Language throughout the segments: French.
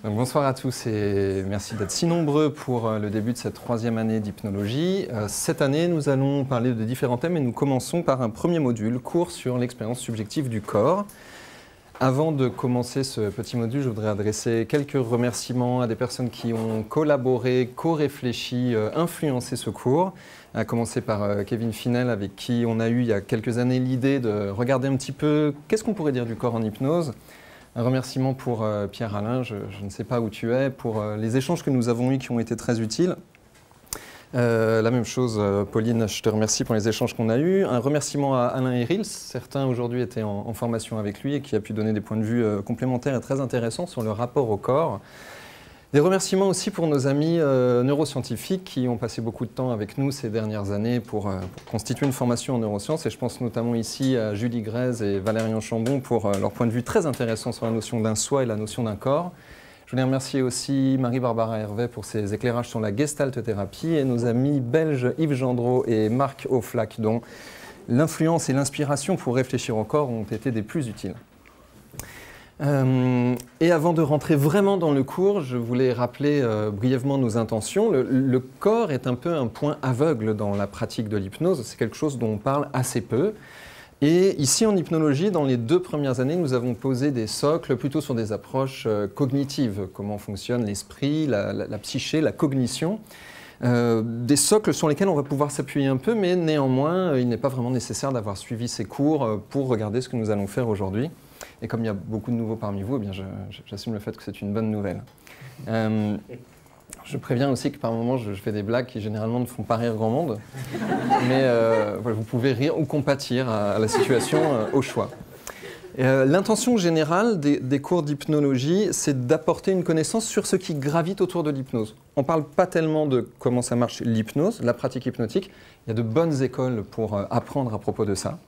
Donc, bonsoir à tous et merci d'être si nombreux pour le début de cette troisième année d'hypnologie. Cette année, nous allons parler de différents thèmes et nous commençons par un premier module, cours sur l'expérience subjective du corps. Avant de commencer ce petit module, je voudrais adresser quelques remerciements à des personnes qui ont collaboré, co-réfléchi, influencé ce cours. À commencer par Kevin Finel, avec qui on a eu il y a quelques années l'idée de regarder un petit peu qu'est-ce qu'on pourrait dire du corps en hypnose. Un remerciement pour Pierre-Alain, je ne sais pas où tu es, pour les échanges que nous avons eus qui ont été très utiles. La même chose, Pauline, je te remercie pour les échanges qu'on a eus. Un remerciement à Alain Herils, certains aujourd'hui étaient en formation avec lui et qui a pu donner des points de vue complémentaires et très intéressants sur le rapport au corps. Des remerciements aussi pour nos amis neuroscientifiques qui ont passé beaucoup de temps avec nous ces dernières années pour constituer une formation en neurosciences. Et je pense notamment ici à Julie Grèze et Valérian Chambon pour leur point de vue très intéressant sur la notion d'un soi et la notion d'un corps. Je voulais remercier aussi Marie-Barbara Hervé pour ses éclairages sur la gestalt-thérapie et nos amis belges Yves Gendreau et Marc Auflac, dont l'influence et l'inspiration pour réfléchir au corps ont été des plus utiles. Et avant de rentrer vraiment dans le cours, je voulais rappeler brièvement nos intentions. Le corps est un peu un point aveugle dans la pratique de l'hypnose. C'est quelque chose dont on parle assez peu. Et ici, en hypnologie, dans les 2 premières années, nous avons posé des socles plutôt sur des approches cognitives. Comment fonctionne l'esprit, la psyché, la cognition. Des socles sur lesquels on va pouvoir s'appuyer un peu, mais néanmoins, il n'est pas vraiment nécessaire d'avoir suivi ces cours pour regarder ce que nous allons faire aujourd'hui. Et comme il y a beaucoup de nouveaux parmi vous, eh bien j'assume le fait que c'est une bonne nouvelle. Je préviens aussi que par moments, je fais des blagues qui généralement ne font pas rire grand monde. Mais voilà, vous pouvez rire ou compatir à la situation au choix. L'intention générale des cours d'hypnologie, c'est d'apporter une connaissance sur ce qui gravite autour de l'hypnose. On ne parle pas tellement de comment ça marche l'hypnose, la pratique hypnotique. Il y a de bonnes écoles pour apprendre à propos de ça.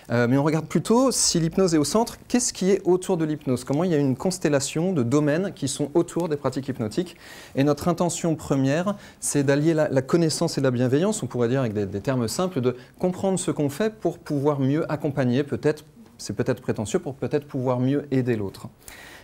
Mais on regarde plutôt, si l'hypnose est au centre, qu'est-ce qui est autour de l'hypnose? Comment il y a une constellation de domaines qui sont autour des pratiques hypnotiques. Et notre intention première, c'est d'allier la connaissance et la bienveillance, on pourrait dire avec des termes simples, de comprendre ce qu'on fait pour pouvoir mieux accompagner, peut-être, c'est peut-être prétentieux, pour peut-être pouvoir mieux aider l'autre.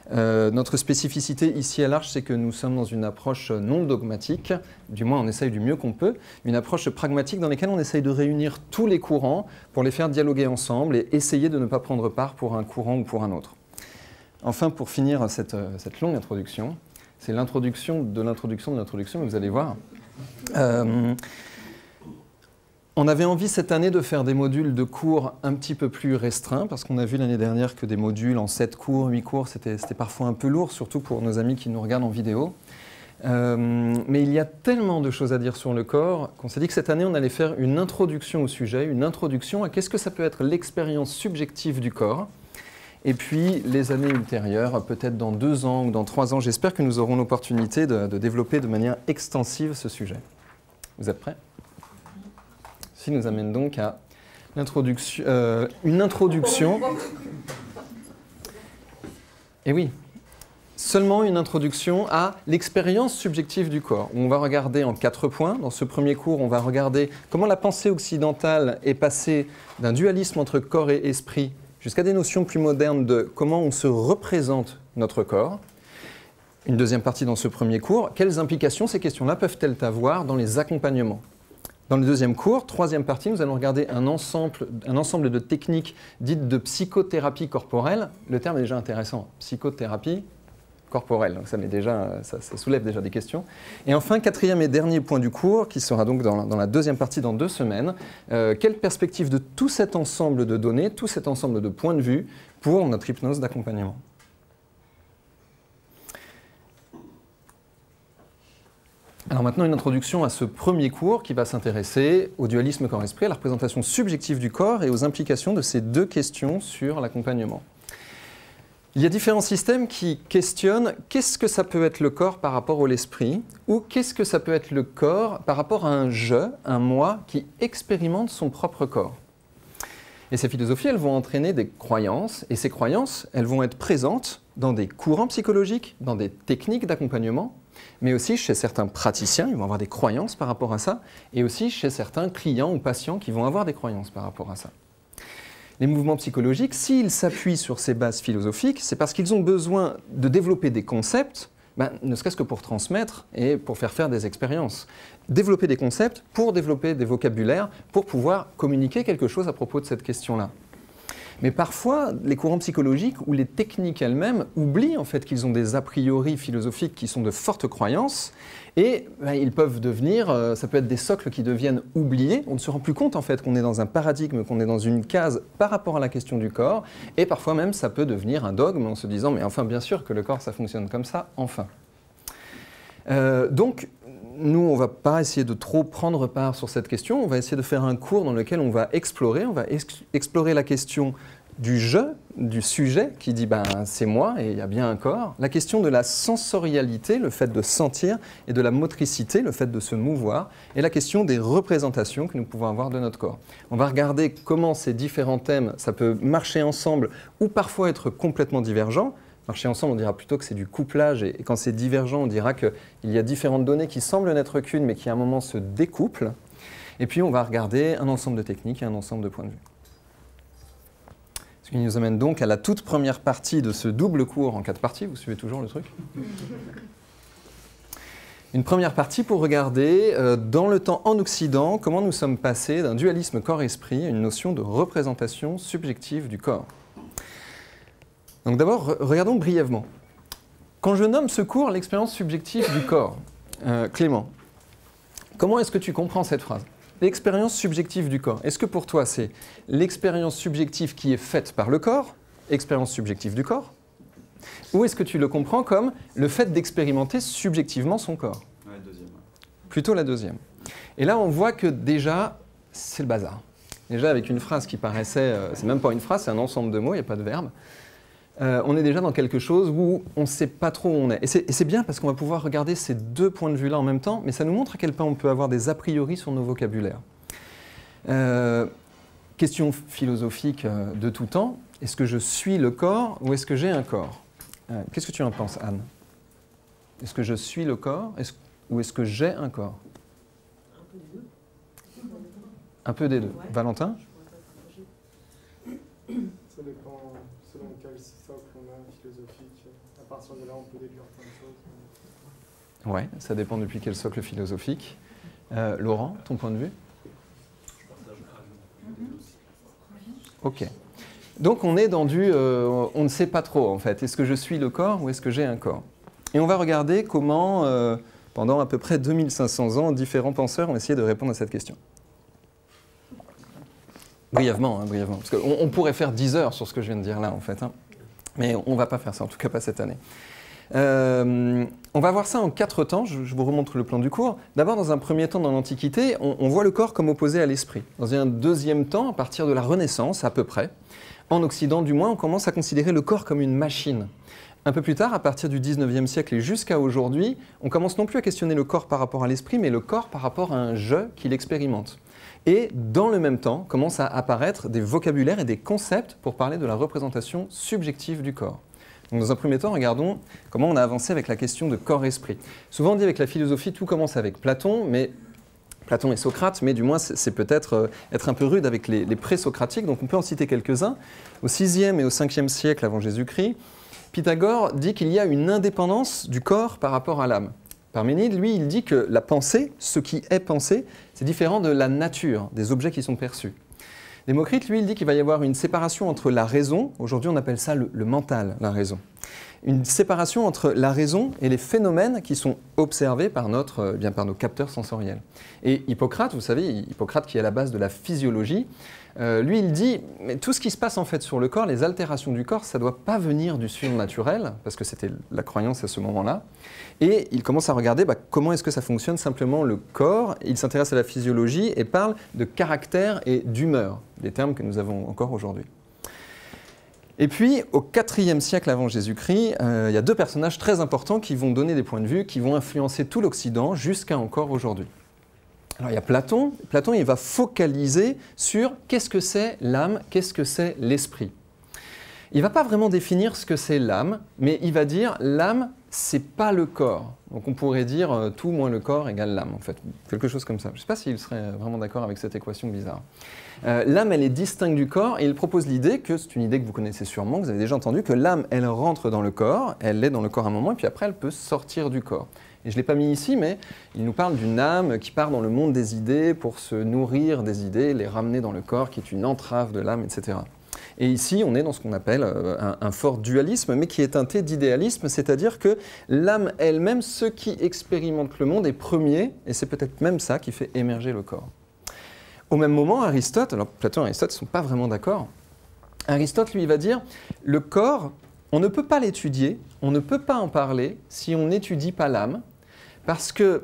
Notre spécificité ici à l'Arche, c'est que nous sommes dans une approche non dogmatique, du moins on essaye du mieux qu'on peut, une approche pragmatique dans laquelle on essaye de réunir tous les courants pour les faire dialoguer ensemble et essayer de ne pas prendre part pour un courant ou pour un autre. Enfin, pour finir cette longue introduction, c'est l'introduction de l'introduction de l'introduction, mais vous allez voir. On avait envie cette année de faire des modules de cours un petit peu plus restreints, parce qu'on a vu l'année dernière que des modules en 7 cours, 8 cours, c'était parfois un peu lourd, surtout pour nos amis qui nous regardent en vidéo. Mais il y a tellement de choses à dire sur le corps qu'on s'est dit que cette année, on allait faire une introduction au sujet, une introduction à qu'est-ce que ça peut être l'expérience subjective du corps. Et puis, les années ultérieures, peut-être dans 2 ans ou dans 3 ans, j'espère que nous aurons l'opportunité de développer de manière extensive ce sujet. Vous êtes prêts ? Qui nous amène donc à une introduction. Et oui, seulement une introduction à l'expérience subjective du corps. On va regarder en 4 points. Dans ce premier cours, on va regarder comment la pensée occidentale est passée d'un dualisme entre corps et esprit jusqu'à des notions plus modernes de comment on se représente notre corps. Une deuxième partie dans ce premier cours, quelles implications ces questions-là peuvent-elles avoir dans les accompagnements ? Dans le deuxième cours, 3e partie, nous allons regarder un ensemble de techniques dites de psychothérapie corporelle. Le terme est déjà intéressant, psychothérapie corporelle, donc ça soulève déjà des questions. Et enfin, 4e et dernier point du cours, qui sera donc dans la deuxième partie dans 2 semaines, quelle perspective de tout cet ensemble de données, tout cet ensemble de points de vue pour notre hypnose d'accompagnement. Alors maintenant, une introduction à ce premier cours qui va s'intéresser au dualisme corps-esprit, à la représentation subjective du corps et aux implications de ces 2 questions sur l'accompagnement. Il y a différents systèmes qui questionnent qu'est-ce que ça peut être le corps par rapport à l'esprit ou qu'est-ce que ça peut être le corps par rapport à un je, un moi qui expérimente son propre corps. Et ces philosophies, elles vont entraîner des croyances et ces croyances, elles vont être présentes dans des courants psychologiques, dans des techniques d'accompagnement, mais aussi chez certains praticiens, ils vont avoir des croyances par rapport à ça, et aussi chez certains clients ou patients qui vont avoir des croyances par rapport à ça. Les mouvements psychologiques, s'ils s'appuient sur ces bases philosophiques, c'est parce qu'ils ont besoin de développer des concepts ne serait-ce que pour transmettre et pour faire des expériences. Développer des concepts pour développer des vocabulaires, pour pouvoir communiquer quelque chose à propos de cette question-là. Mais parfois, les courants psychologiques ou les techniques elles-mêmes oublient en fait qu'ils ont des a priori philosophiques qui sont de fortes croyances et ils peuvent devenir, ça peut être des socles qui deviennent oubliés. On ne se rend plus compte en fait qu'on est dans un paradigme, qu'on est dans une case par rapport à la question du corps et parfois même ça peut devenir un dogme en se disant mais enfin bien sûr que le corps ça fonctionne comme ça, enfin. Donc, nous, on ne va pas essayer de trop prendre part sur cette question, on va essayer de faire un cours dans lequel on va explorer la question du je, du sujet, qui dit c'est moi et il y a bien un corps, la question de la sensorialité, le fait de sentir, et de la motricité, le fait de se mouvoir, et la question des représentations que nous pouvons avoir de notre corps. On va regarder comment ces différents thèmes, ça peut marcher ensemble ou parfois être complètement divergents. Marcher ensemble, on dira plutôt que c'est du couplage, et quand c'est divergent, on dira qu'il y a différentes données qui semblent n'être qu'une, mais qui à un moment se découplent. Et puis on va regarder un ensemble de techniques et un ensemble de points de vue. Ce qui nous amène donc à la toute première partie de ce double cours en 4 parties. Vous suivez toujours le truc ? Une première partie pour regarder, dans le temps en Occident, comment nous sommes passés d'un dualisme corps-esprit à une notion de représentation subjective du corps. Donc d'abord, regardons brièvement. Quand je nomme ce cours l'expérience subjective du corps, Clément, comment est-ce que tu comprends cette phrase ? L'expérience subjective du corps. Est-ce que pour toi, c'est l'expérience subjective qui est faite par le corps, expérience subjective du corps, ou est-ce que tu le comprends comme le fait d'expérimenter subjectivement son corps ? Ouais, deuxième. Plutôt la deuxième. Et là, on voit que déjà, c'est le bazar. Déjà, avec une phrase qui paraissait, c'est même pas une phrase, c'est un ensemble de mots, il n'y a pas de verbe. On est déjà dans quelque chose où on ne sait pas trop où on est. Et c'est bien parce qu'on va pouvoir regarder ces deux points de vue-là en même temps, mais ça nous montre à quel point on peut avoir des a priori sur nos vocabulaires. Question philosophique de tout temps, est-ce que je suis le corps ou est-ce que j'ai un corps ? Qu'est-ce que tu en penses, Anne ? Est-ce que je suis le corps ou est-ce que j'ai un corps ? Un peu des deux. Ouais. Valentin ? Ça dépend selon quel socle on a philosophique. À partir de là, on peut déduire plein de choses. Ouais, ça dépend depuis quel socle philosophique. Laurent, ton point de vue ? Ok. Donc on est dans du on ne sait pas trop en fait. Est-ce que je suis le corps ou est-ce que j'ai un corps ? Et on va regarder comment, pendant à peu près 2500 ans, différents penseurs ont essayé de répondre à cette question. Brièvement, brièvement. Parce qu'on pourrait faire 10 heures sur ce que je viens de dire là, en fait. Mais on ne va pas faire ça, en tout cas pas cette année. On va voir ça en 4 temps. Je vous remontre le plan du cours. D'abord, dans un premier temps, dans l'Antiquité, on voit le corps comme opposé à l'esprit. Dans un deuxième temps, à partir de la Renaissance, à peu près, en Occident du moins, on commence à considérer le corps comme une machine. Un peu plus tard, à partir du 19e siècle et jusqu'à aujourd'hui, on commence non plus à questionner le corps par rapport à l'esprit, mais le corps par rapport à un « je » qui l'expérimente. Et dans le même temps, commencent à apparaître des vocabulaires et des concepts pour parler de la représentation subjective du corps. Donc dans un premier temps, regardons comment on a avancé avec la question de corps-esprit. Souvent on dit avec la philosophie, tout commence avec Platon, mais Platon et Socrate, mais du moins c'est peut-être être un peu rude avec les pré-socratiques, donc on peut en citer quelques-uns. Au 6e et au 5e siècle avant Jésus-Christ, Pythagore dit qu'il y a une indépendance du corps par rapport à l'âme. Parménide, lui, il dit que la pensée, ce qui est pensé, c'est différent de la nature, des objets qui sont perçus. Démocrite, lui, il dit qu'il va y avoir une séparation entre la raison, aujourd'hui on appelle ça le mental, la raison. Une séparation entre la raison et les phénomènes qui sont observés par nos capteurs sensoriels. Et Hippocrate, vous savez, Hippocrate qui est à la base de la physiologie, lui il dit, mais tout ce qui se passe en fait sur le corps, les altérations du corps, ça ne doit pas venir du surnaturel, parce que c'était la croyance à ce moment-là. Et il commence à regarder comment est-ce que ça fonctionne simplement le corps. Il s'intéresse à la physiologie et parle de caractère et d'humeur, des termes que nous avons encore aujourd'hui. Et puis, au IVe siècle avant Jésus-Christ, il y a 2 personnages très importants qui vont donner des points de vue, qui vont influencer tout l'Occident jusqu'à encore aujourd'hui. Alors il y a Platon. Platon, il va focaliser sur qu'est-ce que c'est l'âme, qu'est-ce que c'est l'esprit. Il ne va pas vraiment définir ce que c'est l'âme, mais il va dire l'âme c'est pas le corps. Donc on pourrait dire tout moins le corps égale l'âme, en fait. Quelque chose comme ça. Je ne sais pas s'il serait vraiment d'accord avec cette équation bizarre. L'âme, elle est distincte du corps, et il propose l'idée que, c'est une idée que vous connaissez sûrement, que vous avez déjà entendu, que l'âme, elle rentre dans le corps, elle est dans le corps à un moment, et puis après, elle peut sortir du corps. Et je ne l'ai pas mis ici, mais il nous parle d'une âme qui part dans le monde des idées pour se nourrir des idées, les ramener dans le corps, qui est une entrave de l'âme, etc. Et ici, on est dans ce qu'on appelle un fort dualisme, mais qui est teinté d'idéalisme, c'est-à-dire que l'âme elle-même, ce qui expérimente le monde, est premier, et c'est peut-être même ça qui fait émerger le corps. Au même moment, Aristote, alors Platon et Aristote ne sont pas vraiment d'accord, Aristote, lui, va dire, le corps, on ne peut pas l'étudier, on ne peut pas en parler si on n'étudie pas l'âme, parce que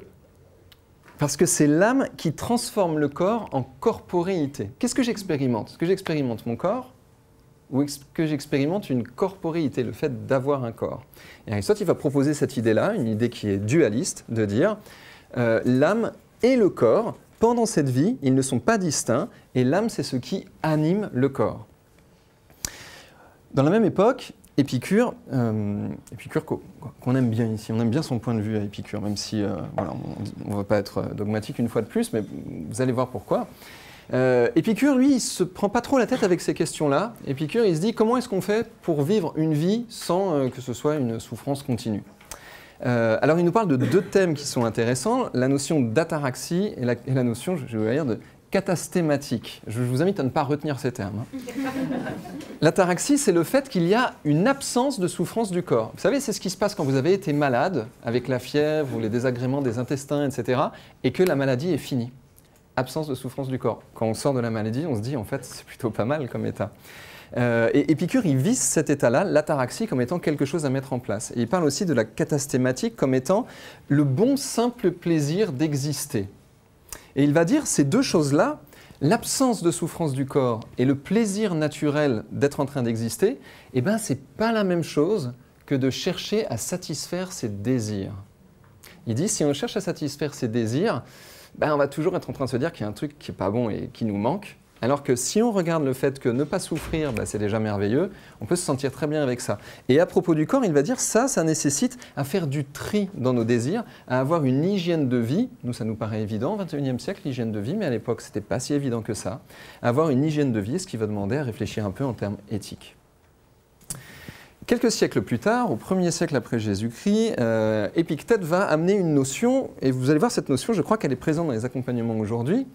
c'est l'âme qui transforme le corps en corporéité. Qu'est-ce que j'expérimente? Est-ce que j'expérimente mon corps ou est-ce que j'expérimente une corporéité, le fait d'avoir un corps? Et Aristote, il va proposer cette idée-là, une idée qui est dualiste, de dire l'âme et le corps, pendant cette vie, ils ne sont pas distincts, et l'âme, c'est ce qui anime le corps. Dans la même époque, Épicure qu'on aime bien ici, on aime bien son point de vue à Épicure, même si voilà, on ne va pas être dogmatique une fois de plus, mais vous allez voir pourquoi. Épicure, lui, il ne se prend pas trop la tête avec ces questions-là. Épicure, il se dit comment est-ce qu'on fait pour vivre une vie sans que ce soit une souffrance continue. Alors, il nous parle de deux thèmes qui sont intéressants, la notion d'ataraxie et la notion, je vais dire, de catastématique. Je vous invite à ne pas retenir ces termes. L'ataraxie, c'est le fait qu'il y a une absence de souffrance du corps. Vous savez, c'est ce qui se passe quand vous avez été malade, avec la fièvre ou les désagréments des intestins, etc., et que la maladie est finie. Absence de souffrance du corps. Quand on sort de la maladie, on se dit, en fait, c'est plutôt pas mal comme état. Et Épicure, il vise cet état-là, l'ataraxie, comme étant quelque chose à mettre en place. Et il parle aussi de la catastématique comme étant le bon simple plaisir d'exister. Et il va dire ces deux choses-là, l'absence de souffrance du corps et le plaisir naturel d'être en train d'exister, eh ben, c'est pas la même chose que de chercher à satisfaire ses désirs. Il dit, si on cherche à satisfaire ses désirs, ben, on va toujours être en train de se dire qu'il y a un truc qui n'est pas bon et qui nous manque. Alors que si on regarde le fait que ne pas souffrir, ben, c'est déjà merveilleux, on peut se sentir très bien avec ça. Et à propos du corps, il va dire ça nécessite à faire du tri dans nos désirs, à avoir une hygiène de vie. Nous, ça nous paraît évident au XXIe siècle, l'hygiène de vie, mais à l'époque, ce n'était pas si évident que ça. Avoir une hygiène de vie, ce qui va demander à réfléchir un peu en termes éthiques. Quelques siècles plus tard, au 1er siècle après Jésus-Christ, Épictète va amener une notion, et vous allez voir cette notion, je crois qu'elle est présente dans les accompagnements aujourd'hui.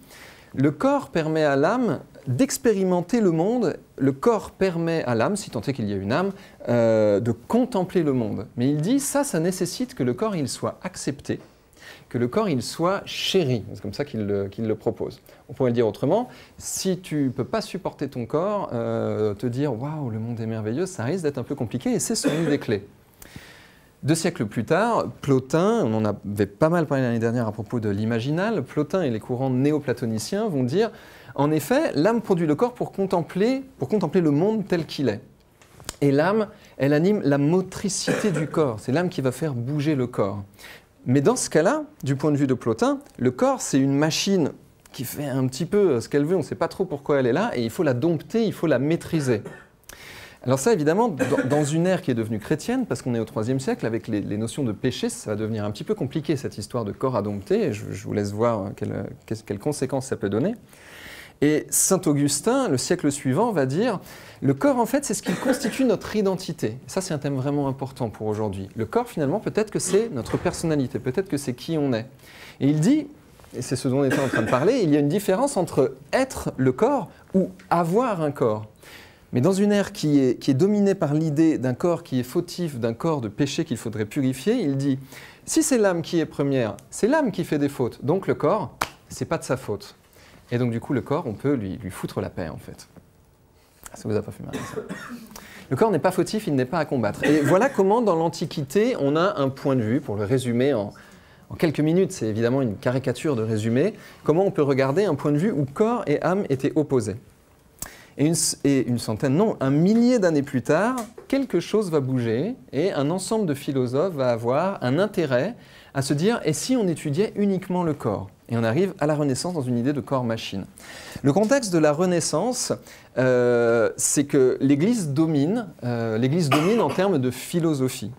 Le corps permet à l'âme d'expérimenter le monde, le corps permet à l'âme, si tant est qu'il y a une âme, de contempler le monde. Mais il dit, ça nécessite que le corps il soit accepté, que le corps il soit chéri. C'est comme ça qu'il le propose. On pourrait le dire autrement, si tu ne peux pas supporter ton corps, te dire « waouh, le monde est merveilleux », ça risque d'être un peu compliqué et c'est celui des clés. 2 siècles plus tard, Plotin, on en avait pas mal parlé l'année dernière à propos de l'imaginal, Plotin et les courants néoplatoniciens vont dire en effet, l'âme produit le corps pour contempler le monde tel qu'il est. Et l'âme, elle anime la motricité du corps, c'est l'âme qui va faire bouger le corps. Mais dans ce cas-là, du point de vue de Plotin, le corps c'est une machine qui fait un petit peu ce qu'elle veut, on ne sait pas trop pourquoi elle est là, et il faut la dompter, il faut la maîtriser. Alors ça, évidemment, dans une ère qui est devenue chrétienne, parce qu'on est au IIIe siècle, avec les notions de péché, ça va devenir un petit peu compliqué, cette histoire de corps à dompter, et je vous laisse voir quelles conséquences ça peut donner. Et saint Augustin, le siècle suivant, va dire « Le corps, en fait, c'est ce qui constitue notre identité ». Ça, c'est un thème vraiment important pour aujourd'hui. Le corps, finalement, peut-être que c'est notre personnalité, peut-être que c'est qui on est. Et il dit, et c'est ce dont on était en train de parler, il y a une différence entre être le corps ou avoir un corps. Mais dans une ère qui est dominée par l'idée d'un corps qui est fautif, d'un corps de péché qu'il faudrait purifier, il dit « Si c'est l'âme qui est première, c'est l'âme qui fait des fautes, donc le corps, c'est pas de sa faute. » Et donc du coup, le corps, on peut lui foutre la paix, en fait. Ça vous a pas fait mal, ça. Le corps n'est pas fautif, il n'est pas à combattre. Et voilà comment, dans l'Antiquité, on a un point de vue, pour le résumer en quelques minutes, c'est évidemment une caricature de résumé, comment on peut regarder un point de vue où corps et âme étaient opposés. Et un millier d'années plus tard, quelque chose va bouger et un ensemble de philosophes va avoir un intérêt à se dire « et si on étudiait uniquement le corps ?» Et on arrive à la Renaissance dans une idée de corps-machine. Le contexte de la Renaissance, c'est que l'Église domine en termes de philosophie.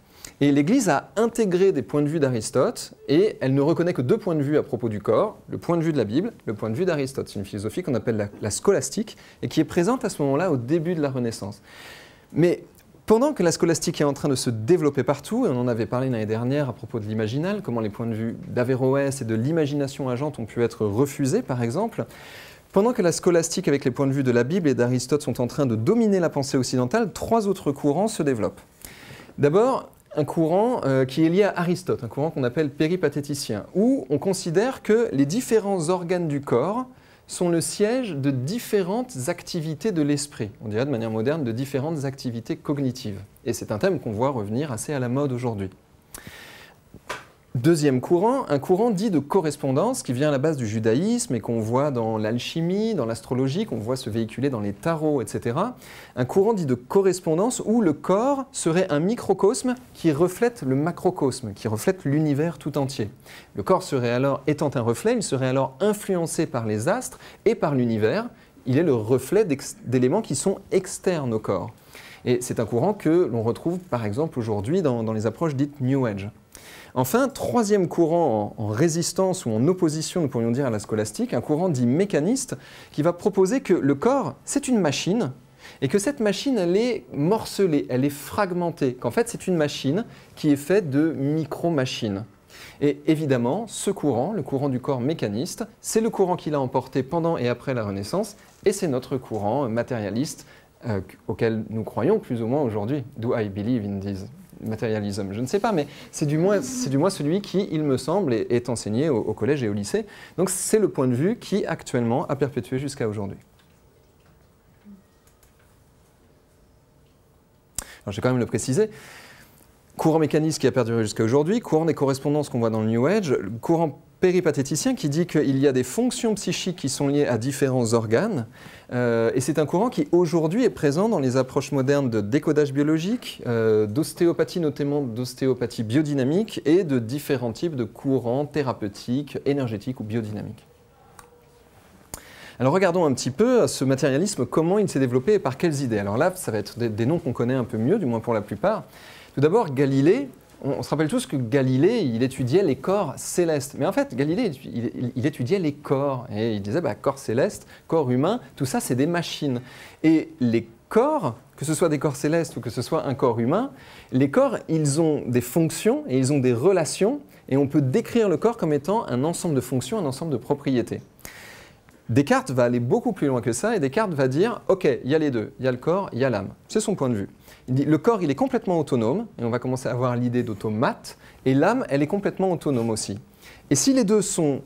Et l'Église a intégré des points de vue d'Aristote, et elle ne reconnaît que deux points de vue à propos du corps, le point de vue de la Bible, le point de vue d'Aristote. C'est une philosophie qu'on appelle la scolastique, et qui est présente à ce moment-là au début de la Renaissance. Mais pendant que la scolastique est en train de se développer partout, et on en avait parlé l'année dernière à propos de l'imaginal, comment les points de vue d'Averroès et de l'imagination agente ont pu être refusés, par exemple, pendant que la scolastique avec les points de vue de la Bible et d'Aristote sont en train de dominer la pensée occidentale, trois autres courants se développent. D'abord, un courant qui est lié à Aristote, un courant qu'on appelle péripatéticien, où on considère que les différents organes du corps sont le siège de différentes activités de l'esprit, on dirait de manière moderne de différentes activités cognitives. Et c'est un thème qu'on voit revenir assez à la mode aujourd'hui. Deuxième courant, un courant dit de correspondance qui vient à la base du judaïsme et qu'on voit dans l'alchimie, dans l'astrologie, qu'on voit se véhiculer dans les tarots, etc. Un courant dit de correspondance où le corps serait un microcosme qui reflète le macrocosme, qui reflète l'univers tout entier. Le corps serait alors, étant un reflet, il serait alors influencé par les astres et par l'univers. Il est le reflet d'éléments qui sont externes au corps. Et c'est un courant que l'on retrouve par exemple aujourd'hui dans les approches dites New Age. Enfin, troisième courant en résistance ou en opposition, nous pourrions dire, à la scolastique, un courant dit mécaniste qui va proposer que le corps, c'est une machine et que cette machine, elle est morcelée, elle est fragmentée, qu'en fait, c'est une machine qui est faite de micro-machines. Et évidemment, ce courant, le courant du corps mécaniste, c'est le courant qui l'a emporté pendant et après la Renaissance et c'est notre courant matérialiste auquel nous croyons plus ou moins aujourd'hui. Do I believe in this matérialisme? Je ne sais pas, mais c'est du moins celui qui, il me semble, est enseigné au collège et au lycée. Donc c'est le point de vue qui, actuellement, a perpétué jusqu'à aujourd'hui. Alors je vais quand même le préciser. Courant mécaniste qui a perduré jusqu'à aujourd'hui, courant des correspondances qu'on voit dans le New Age, courant péripatéticien qui dit qu'il y a des fonctions psychiques qui sont liées à différents organes. Et c'est un courant qui aujourd'hui est présent dans les approches modernes de décodage biologique, d'ostéopathie, notamment d'ostéopathie biodynamique et de différents types de courants thérapeutiques, énergétiques ou biodynamiques. Alors regardons un petit peu ce matérialisme, comment il s'est développé et par quelles idées. Alors là, ça va être des noms qu'on connaît un peu mieux, du moins pour la plupart. Tout d'abord, Galilée. On se rappelle tous que Galilée, il étudiait les corps célestes. Mais en fait, Galilée, il étudiait les corps. Et il disait, corps céleste, corps humain, tout ça, c'est des machines. Et les corps, que ce soit des corps célestes ou que ce soit un corps humain, les corps, ils ont des fonctions et ils ont des relations. Et on peut décrire le corps comme étant un ensemble de fonctions, un ensemble de propriétés. Descartes va aller beaucoup plus loin que ça et Descartes va dire, ok, il y a les deux, il y a le corps, il y a l'âme. C'est son point de vue. Il dit, le corps, il est complètement autonome, et on va commencer à avoir l'idée d'automate, et l'âme, elle est complètement autonome aussi. Et si les deux sont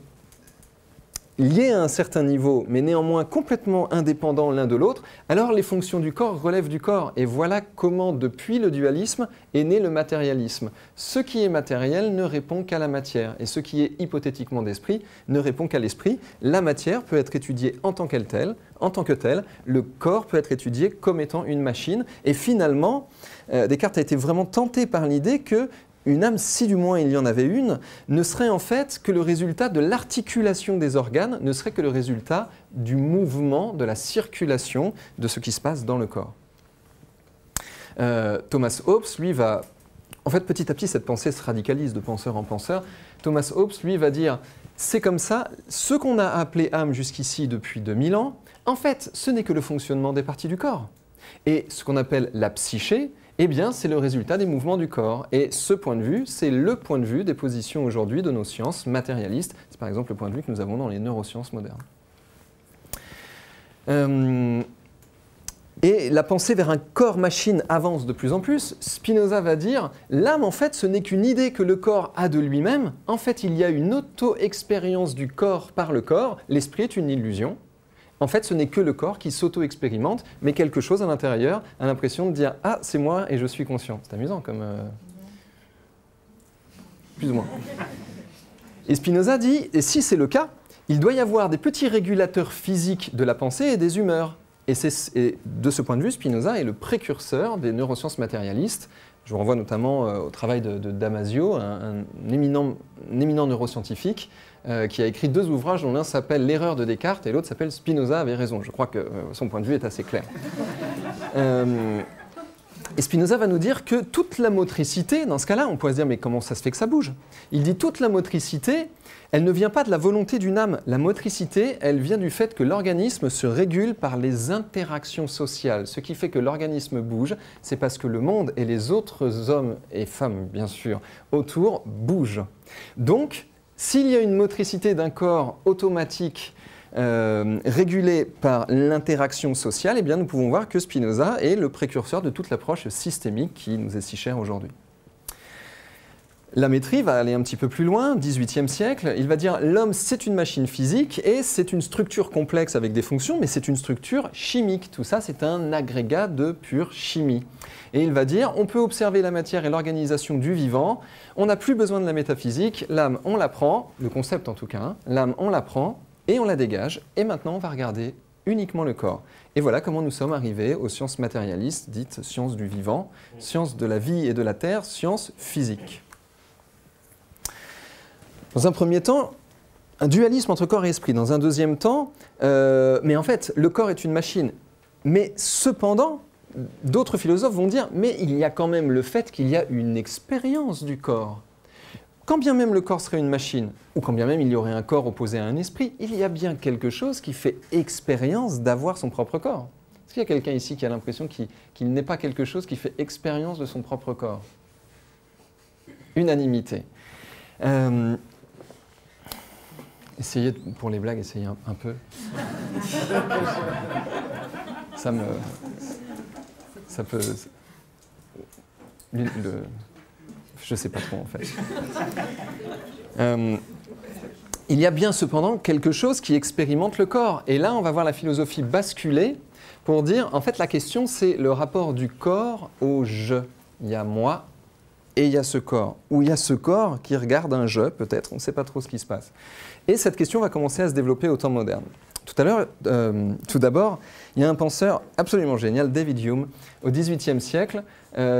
liés à un certain niveau, mais néanmoins complètement indépendants l'un de l'autre, alors les fonctions du corps relèvent du corps. Et voilà comment, depuis le dualisme, est né le matérialisme. Ce qui est matériel ne répond qu'à la matière, et ce qui est hypothétiquement d'esprit ne répond qu'à l'esprit. La matière peut être étudiée en tant qu'elle telle, en tant que telle, le corps peut être étudié comme étant une machine. Et finalement, Descartes a été vraiment tenté par l'idée que une âme, si du moins il y en avait une, ne serait en fait que le résultat de l'articulation des organes, ne serait que le résultat du mouvement, de la circulation de ce qui se passe dans le corps. Thomas Hobbes, lui, va... En fait, petit à petit, cette pensée se radicalise de penseur en penseur. Thomas Hobbes, lui, va dire, c'est comme ça, ce qu'on a appelé âme jusqu'ici depuis 2000 ans, en fait, ce n'est que le fonctionnement des parties du corps. Et ce qu'on appelle la psyché, eh bien, c'est le résultat des mouvements du corps. Et ce point de vue, c'est le point de vue des positions aujourd'hui de nos sciences matérialistes. C'est par exemple le point de vue que nous avons dans les neurosciences modernes. Et la pensée vers un corps-machine avance de plus en plus. Spinoza va dire, l'âme, en fait, ce n'est qu'une idée que le corps a de lui-même. En fait, il y a une auto-expérience du corps par le corps. L'esprit est une illusion. En fait, ce n'est que le corps qui s'auto-expérimente, mais quelque chose à l'intérieur a l'impression de dire « Ah, c'est moi et je suis conscient ». C'est amusant comme... Plus ou moins. Et Spinoza dit « Et si c'est le cas, il doit y avoir des petits régulateurs physiques de la pensée et des humeurs ». Et de ce point de vue, Spinoza est le précurseur des neurosciences matérialistes. Je vous renvoie notamment au travail de Damasio, un éminent neuroscientifique, qui a écrit 2 ouvrages dont l'un s'appelle « L'erreur de Descartes » et l'autre s'appelle « Spinoza avait raison ». Je crois que son point de vue est assez clair. Et Spinoza va nous dire que toute la motricité, dans ce cas-là, on pourrait se dire, mais comment ça se fait que ça bouge? Il dit, toute la motricité, elle ne vient pas de la volonté d'une âme. La motricité, elle vient du fait que l'organisme se régule par les interactions sociales. Ce qui fait que l'organisme bouge, c'est parce que le monde et les autres hommes et femmes, bien sûr, autour, bougent. Donc, s'il y a une motricité d'un corps automatique régulé par l'interaction sociale, eh bien, nous pouvons voir que Spinoza est le précurseur de toute l'approche systémique qui nous est si chère aujourd'hui. La Métrie va aller un petit peu plus loin, 18e siècle. Il va dire l'homme, c'est une machine physique et c'est une structure complexe avec des fonctions, mais c'est une structure chimique. Tout ça, c'est un agrégat de pure chimie. Et il va dire on peut observer la matière et l'organisation du vivant. On n'a plus besoin de la métaphysique. L'âme, on la prend, le concept en tout cas, hein, l'âme, on la prend et on la dégage. Et maintenant, on va regarder uniquement le corps. Et voilà comment nous sommes arrivés aux sciences matérialistes, dites sciences du vivant, sciences de la vie et de la terre, sciences physiques. Dans un premier temps, un dualisme entre corps et esprit. Dans un deuxième temps, mais en fait, le corps est une machine. Mais cependant, d'autres philosophes vont dire, mais il y a quand même le fait qu'il y a une expérience du corps. Quand bien même le corps serait une machine, ou quand bien même il y aurait un corps opposé à un esprit, il y a bien quelque chose qui fait expérience d'avoir son propre corps. Est-ce qu'il y a quelqu'un ici qui a l'impression qu'il n'est pas quelque chose qui fait expérience de son propre corps? Unanimité. Essayez, pour les blagues, essayez un peu. Ça peut... je ne sais pas trop, en fait. Il y a bien cependant quelque chose qui expérimente le corps. Et là, on va voir la philosophie basculer pour dire, en fait, la question, c'est le rapport du corps au je. Il y a moi et il y a ce corps. Ou il y a ce corps qui regarde un je, peut-être, on ne sait pas trop ce qui se passe. Et cette question va commencer à se développer au temps moderne. Tout d'abord, il y a un penseur absolument génial, David Hume, au XVIIIe siècle,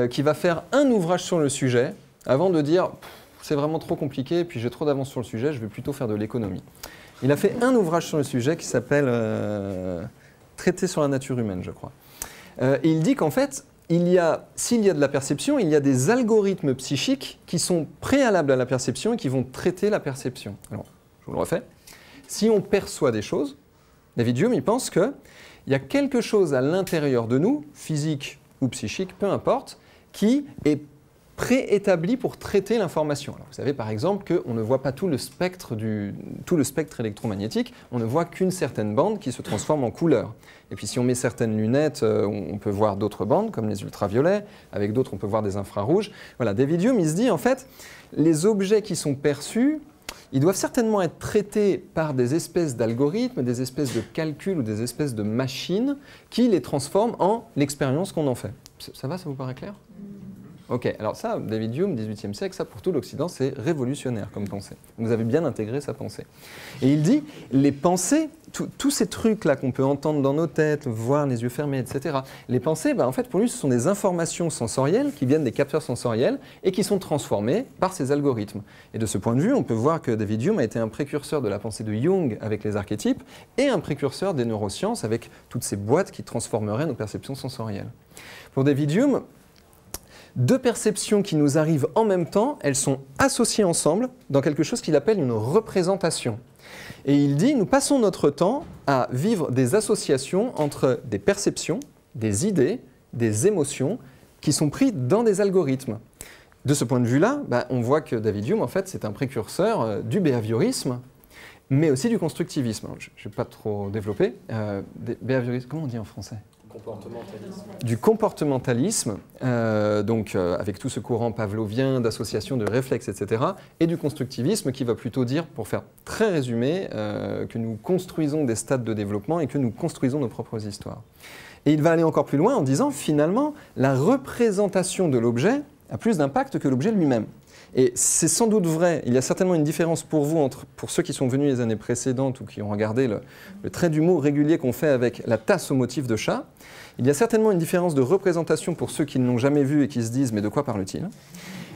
qui va faire un ouvrage sur le sujet, avant de dire « c'est vraiment trop compliqué, et puis j'ai trop d'avance sur le sujet, je vais plutôt faire de l'économie ». Il a fait un ouvrage sur le sujet qui s'appelle « Traité sur la nature humaine », je crois. Et il dit qu'en fait, s'il y a de la perception, il y a des algorithmes psychiques qui sont préalables à la perception et qui vont traiter la perception. Alors, je vous le refais. Si on perçoit des choses, David Hume, il pense qu'il y a quelque chose à l'intérieur de nous, physique ou psychique, peu importe, qui est préétabli pour traiter l'information. Alors, vous savez par exemple qu'on ne voit pas tout le spectre électromagnétique, on ne voit qu'une certaine bande qui se transforme en couleur. Et puis si on met certaines lunettes, on peut voir d'autres bandes, comme les ultraviolets, avec d'autres on peut voir des infrarouges. Voilà, David Hume, il se dit en fait, les objets qui sont perçus, ils doivent certainement être traités par des espèces d'algorithmes, des espèces de calculs ou des espèces de machines qui les transforment en l'expérience qu'on en fait. Ça va, ça vous paraît clair? Ok, alors ça, David Hume, 18e siècle, ça pour tout l'Occident, c'est révolutionnaire comme pensée. Vous avez bien intégré sa pensée. Et il dit, les pensées, tous ces trucs-là qu'on peut entendre dans nos têtes, voir les yeux fermés, etc., les pensées, en fait, pour lui, ce sont des informations sensorielles qui viennent des capteurs sensoriels et qui sont transformées par ces algorithmes. Et de ce point de vue, on peut voir que David Hume a été un précurseur de la pensée de Jung avec les archétypes et un précurseur des neurosciences avec toutes ces boîtes qui transformeraient nos perceptions sensorielles. Pour David Hume, deux perceptions qui nous arrivent en même temps, elles sont associées ensemble dans quelque chose qu'il appelle une représentation. Et il dit, nous passons notre temps à vivre des associations entre des perceptions, des idées, des émotions qui sont prises dans des algorithmes. De ce point de vue-là, on voit que David Hume, en fait, c'est un précurseur du behaviorisme, mais aussi du constructivisme. Alors, je ne vais pas trop développer. Behaviorisme, comment on dit en français ? Du comportementalisme, avec tout ce courant pavlovien d'association de réflexes, etc., et du constructivisme qui va plutôt dire, pour faire très résumé, que nous construisons des stades de développement et que nous construisons nos propres histoires. Et il va aller encore plus loin en disant, finalement, la représentation de l'objet a plus d'impact que l'objet lui-même. Et c'est sans doute vrai, il y a certainement une différence pour vous, pour ceux qui sont venus les années précédentes ou qui ont regardé le trait d'humour régulier qu'on fait avec la tasse au motif de chat. Il y a certainement une différence de représentation pour ceux qui ne l'ont jamais vue et qui se disent « mais de quoi parle-t-il »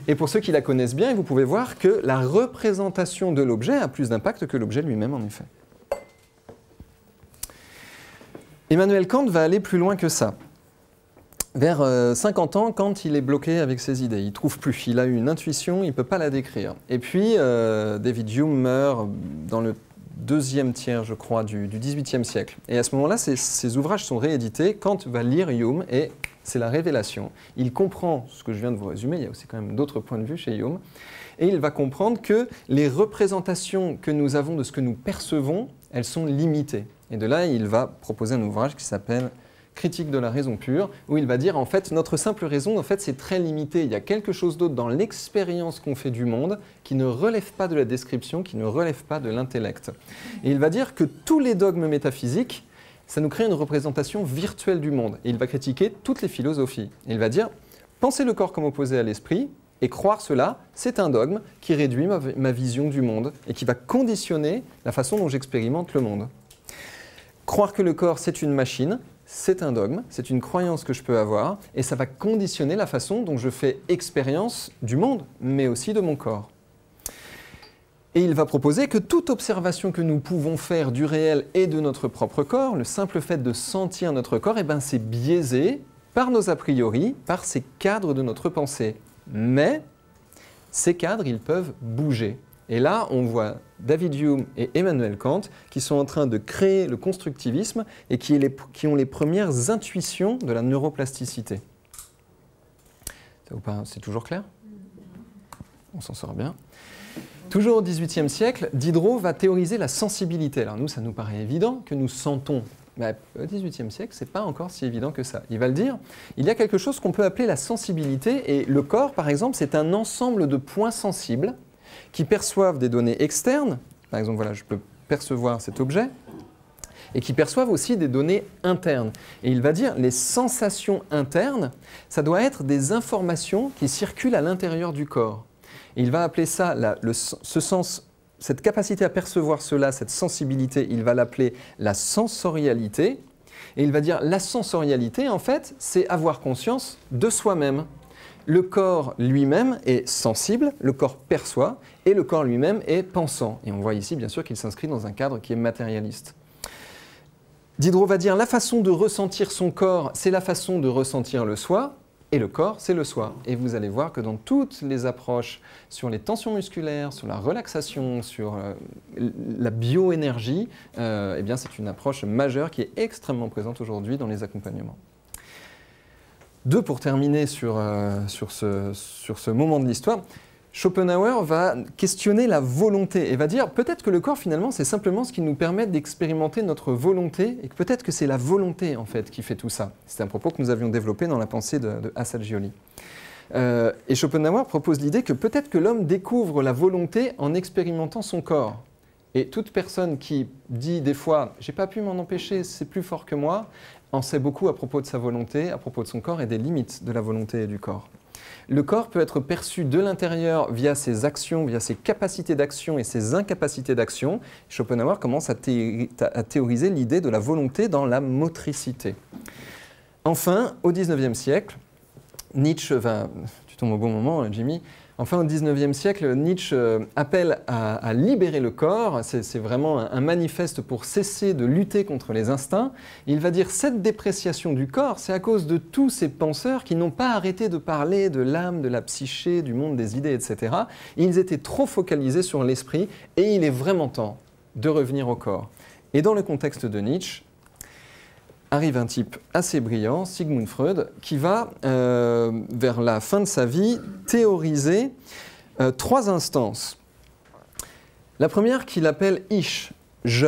Et pour ceux qui la connaissent bien, vous pouvez voir que la représentation de l'objet a plus d'impact que l'objet lui-même en effet. Emmanuel Kant va aller plus loin que ça. vers 50 ans quand il est bloqué avec ses idées. Il ne trouve plus, il a eu une intuition, il ne peut pas la décrire. Et puis David Hume meurt dans le deuxième tiers, je crois, du XVIIIe siècle. Et à ce moment-là, ces ouvrages sont réédités. Kant va lire Hume et c'est la révélation. Il comprend ce que je viens de vous résumer, il y a aussi quand même d'autres points de vue chez Hume, et il va comprendre que les représentations que nous avons de ce que nous percevons, elles sont limitées. Et de là, il va proposer un ouvrage qui s'appelle Critique de la raison pure, où il va dire en fait notre simple raison en fait c'est très limité. Il y a quelque chose d'autre dans l'expérience qu'on fait du monde qui ne relève pas de la description, qui ne relève pas de l'intellect. Et il va dire que tous les dogmes métaphysiques, ça nous crée une représentation virtuelle du monde. Et il va critiquer toutes les philosophies. Et il va dire penser le corps comme opposé à l'esprit et croire cela, c'est un dogme qui réduit ma vision du monde et qui va conditionner la façon dont j'expérimente le monde. Croire que le corps c'est une machine, c'est un dogme, c'est une croyance que je peux avoir, et ça va conditionner la façon dont je fais expérience du monde, mais aussi de mon corps. Et il va proposer que toute observation que nous pouvons faire du réel et de notre propre corps, le simple fait de sentir notre corps, eh ben, c'est biaisé par nos a priori, par ces cadres de notre pensée. Mais ces cadres, ils peuvent bouger. Et là, on voit David Hume et Emmanuel Kant qui sont en train de créer le constructivisme et qui ont les premières intuitions de la neuroplasticité. C'est toujours clair? On s'en sort bien. Toujours au XVIIIe siècle, Diderot va théoriser la sensibilité. Alors nous, ça nous paraît évident que nous sentons. Mais au XVIIIe siècle, ce n'est pas encore si évident que ça. Il va le dire, il y a quelque chose qu'on peut appeler la sensibilité. Et le corps, par exemple, c'est un ensemble de points sensibles qui perçoivent des données externes, par exemple, voilà, je peux percevoir cet objet, et qui perçoivent aussi des données internes. Et il va dire, les sensations internes, ça doit être des informations qui circulent à l'intérieur du corps. Et il va appeler ça, cette capacité à percevoir cela, cette sensibilité, il va l'appeler la sensorialité. Et il va dire, la sensorialité, en fait, c'est avoir conscience de soi-même. Le corps lui-même est sensible, le corps perçoit, et le corps lui-même est pensant. Et on voit ici, bien sûr, qu'il s'inscrit dans un cadre qui est matérialiste. Diderot va dire la façon de ressentir son corps, c'est la façon de ressentir le soi, et le corps, c'est le soi. Et vous allez voir que dans toutes les approches sur les tensions musculaires, sur la relaxation, sur la bioénergie, eh bien, c'est une approche majeure qui est extrêmement présente aujourd'hui dans les accompagnements. Deux, pour terminer sur ce moment de l'histoire, Schopenhauer va questionner la volonté et va dire peut-être que le corps finalement c'est simplement ce qui nous permet d'expérimenter notre volonté et que peut-être que c'est la volonté en fait qui fait tout ça. C'est un propos que nous avions développé dans la pensée de Assagioli. Et Schopenhauer propose l'idée que peut-être que l'homme découvre la volonté en expérimentant son corps. Et toute personne qui dit des fois « j'ai pas pu m'en empêcher, c'est plus fort que moi », en sait beaucoup à propos de sa volonté, à propos de son corps et des limites de la volonté et du corps. Le corps peut être perçu de l'intérieur via ses actions, via ses capacités d'action et ses incapacités d'action. Schopenhauer commence à théoriser l'idée de la volonté dans la motricité. Enfin, au XIXe siècle, Nietzsche va... Tu tombes au bon moment, Jimmy. Enfin, au XIXe siècle, Nietzsche appelle à libérer le corps. C'est vraiment un manifeste pour cesser de lutter contre les instincts. Il va dire cette dépréciation du corps, c'est à cause de tous ces penseurs qui n'ont pas arrêté de parler de l'âme, de la psyché, du monde des idées, etc. Ils étaient trop focalisés sur l'esprit et il est vraiment temps de revenir au corps. Et dans le contexte de Nietzsche, arrive un type assez brillant, Sigmund Freud, qui va, vers la fin de sa vie, théoriser trois instances. La première qu'il appelle « ich », « je ».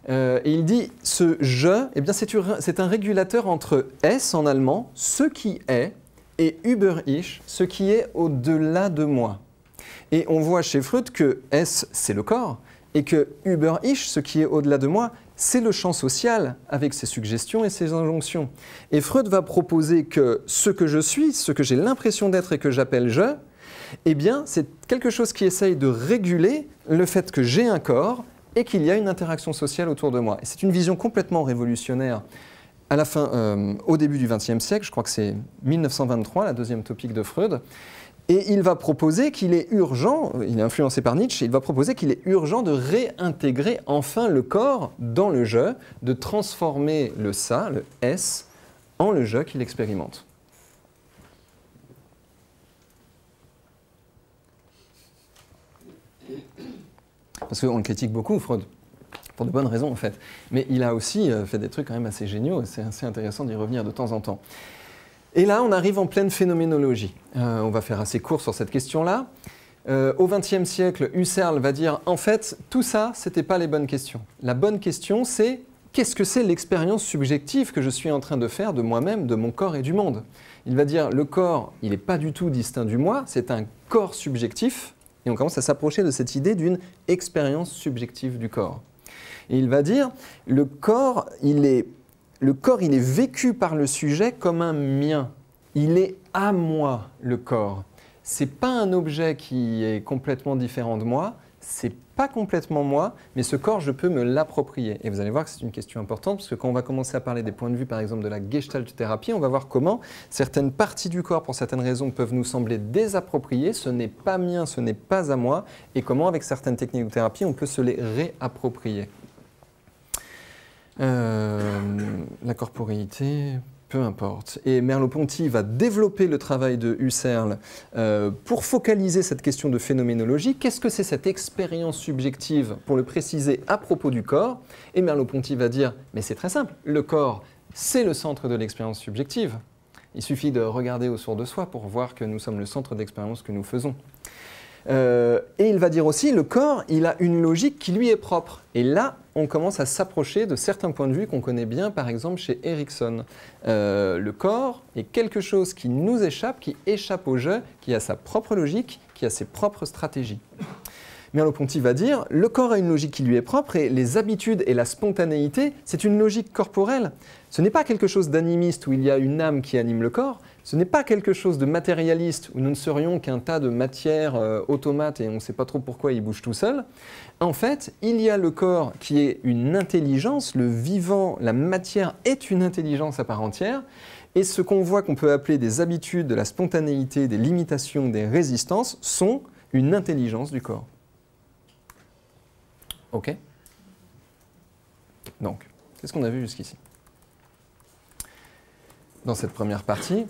Et il dit ce « je », eh bien, c'est un régulateur entre « es » en allemand, ce qui est, et « über ich », ce qui est au-delà de moi. Et on voit chez Freud que « es », c'est le corps, et que « über ich », ce qui est au-delà de moi, c'est le champ social avec ses suggestions et ses injonctions. Et Freud va proposer que ce que je suis, ce que j'ai l'impression d'être et que j'appelle « je », eh bien, c'est quelque chose qui essaye de réguler le fait que j'ai un corps et qu'il y a une interaction sociale autour de moi. Et c'est une vision complètement révolutionnaire à la fin, au début du XXe siècle, je crois que c'est 1923, la deuxième topique de Freud. Et il va proposer qu'il est urgent, il est influencé par Nietzsche, il va proposer qu'il est urgent de réintégrer enfin le corps dans le je, de transformer le ça, le S, en le je qu'il expérimente. Parce qu'on le critique beaucoup, Freud, pour de bonnes raisons en fait. Mais il a aussi fait des trucs quand même assez géniaux, et c'est assez intéressant d'y revenir de temps en temps. Et là, on arrive en pleine phénoménologie. On va faire assez court sur cette question-là. Au XXe siècle, Husserl va dire, en fait, tout ça, ce n'était pas les bonnes questions. La bonne question, c'est, qu'est-ce que c'est l'expérience subjective que je suis en train de faire de moi-même, de mon corps et du monde? Il va dire, le corps, il n'est pas du tout distinct du moi, c'est un corps subjectif, et on commence à s'approcher de cette idée d'une expérience subjective du corps. Et il va dire, le corps, il est vécu par le sujet comme un mien. Il est à moi, le corps. Ce n'est pas un objet qui est complètement différent de moi, ce n'est pas complètement moi, mais ce corps, je peux me l'approprier. Et vous allez voir que c'est une question importante, parce que quand on va commencer à parler des points de vue, par exemple, de la gestalt-thérapie, on va voir comment certaines parties du corps, pour certaines raisons, peuvent nous sembler désappropriées, ce n'est pas mien, ce n'est pas à moi, et comment, avec certaines techniques de thérapie, on peut se les réapproprier. La corporéité, peu importe. Et Merleau-Ponty va développer le travail de Husserl pour focaliser cette question de phénoménologie. Qu'est-ce que c'est cette expérience subjective, pour le préciser, à propos du corps? Et Merleau-Ponty va dire, mais c'est très simple, le corps, c'est le centre de l'expérience subjective. Il suffit de regarder autour de soi pour voir que nous sommes le centre d'expérience que nous faisons. Et il va dire aussi, le corps, il a une logique qui lui est propre. Et là, on commence à s'approcher de certains points de vue qu'on connaît bien, par exemple chez Erikson. Le corps est quelque chose qui nous échappe, qui échappe au jeu, qui a sa propre logique, qui a ses propres stratégies. Merleau-Ponty va dire, le corps a une logique qui lui est propre et les habitudes et la spontanéité, c'est une logique corporelle. Ce n'est pas quelque chose d'animiste où il y a une âme qui anime le corps, ce n'est pas quelque chose de matérialiste où nous ne serions qu'un tas de matière automate et on ne sait pas trop pourquoi il bouge tout seul. En fait, il y a le corps qui est une intelligence, le vivant, la matière est une intelligence à part entière. Et ce qu'on voit qu'on peut appeler des habitudes, de la spontanéité, des limitations, des résistances, sont une intelligence du corps. OK? Donc, qu'est-ce qu'on a vu jusqu'ici? Dans cette première partie,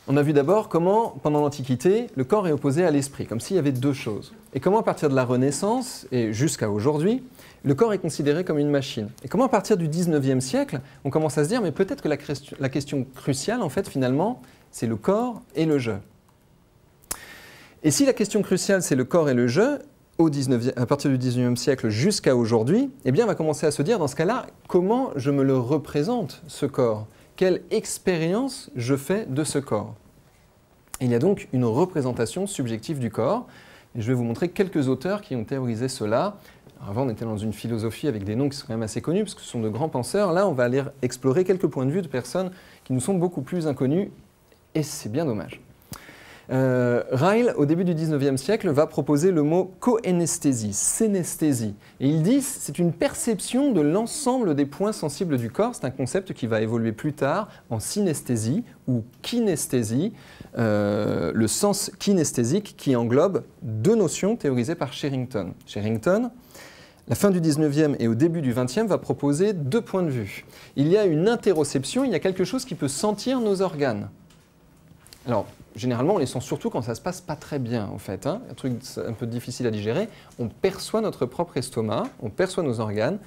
on a vu d'abord comment, pendant l'Antiquité, le corps est opposé à l'esprit, comme s'il y avait deux choses. Et comment, à partir de la Renaissance et jusqu'à aujourd'hui, le corps est considéré comme une machine. Et comment, à partir du XIXe siècle, on commence à se dire, mais peut-être que la question cruciale, en fait, finalement, c'est le corps et le je. Et si la question cruciale, c'est le corps et le je, à partir du XIXe siècle jusqu'à aujourd'hui, eh bien, on va commencer à se dire, dans ce cas-là, comment je me le représente, ce corps? Quelle expérience je fais de ce corps? Il y a donc une représentation subjective du corps. Et je vais vous montrer quelques auteurs qui ont théorisé cela. Alors avant, on était dans une philosophie avec des noms qui sont quand même assez connus, parce que ce sont de grands penseurs. Là, on va aller explorer quelques points de vue de personnes qui nous sont beaucoup plus inconnus, et c'est bien dommage. Ryle, au début du XIXe siècle, va proposer le mot coenesthésie, synesthésie. Et il dit c'est une perception de l'ensemble des points sensibles du corps. C'est un concept qui va évoluer plus tard en synesthésie ou kinesthésie, le sens kinesthésique qui englobe deux notions théorisées par Sherrington. Sherrington, la fin du XIXe et au début du XXe, va proposer deux points de vue. Il y a une interoception, il y a quelque chose qui peut sentir nos organes. Alors, généralement, on les sent surtout quand ça ne se passe pas très bien, en fait. Un truc un peu difficile à digérer. On perçoit notre propre estomac, on perçoit nos organes.